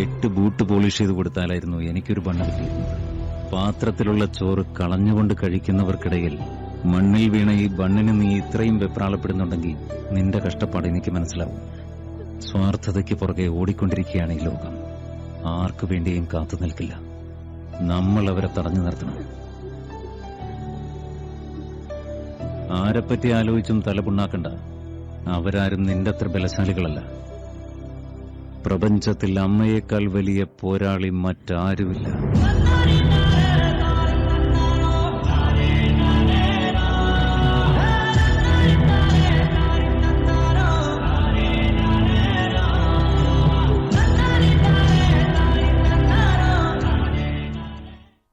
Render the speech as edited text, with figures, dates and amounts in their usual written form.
8 boot polish ചെയ്ത് കൊടുത്താലായിരുന്നു എനിക്കൊരു bun കിട്ടിയിരുന്നത്. പാത്രത്തിലുള്ള ചോറ് കളഞ്ഞുകൊണ്ട് കഴിക്കുന്നവർക്കിടയിൽ മണ്ണിൽ വീണ ഈ ബണ്ണിന് നീ ഇത്രയും വെപ്രാളപ്പെടുന്നുണ്ടെങ്കിൽ നിന്റെ കഷ്ടപ്പാട് എനിക്ക് മനസ്സിലാവും. സ്വാർത്ഥതയ്ക്ക് പുറകെ ഓടിക്കൊണ്ടിരിക്കുകയാണ് ഈ ലോകം. ആർക്കു വേണ്ടിയും കാത്തു നിൽക്കില്ല. നമ്മൾ അവരെ തടഞ്ഞു നിർത്തണം. ആരെപ്പറ്റി ആലോചിച്ചും തലപുണ്ണാക്കണ്ട. അവരാരും നിന്റെ അത്ര ബലശാലികളല്ല. പ്രപഞ്ചത്തിൽ അമ്മയേക്കാൾ വലിയ പോരാളി മറ്റാരുമില്ല.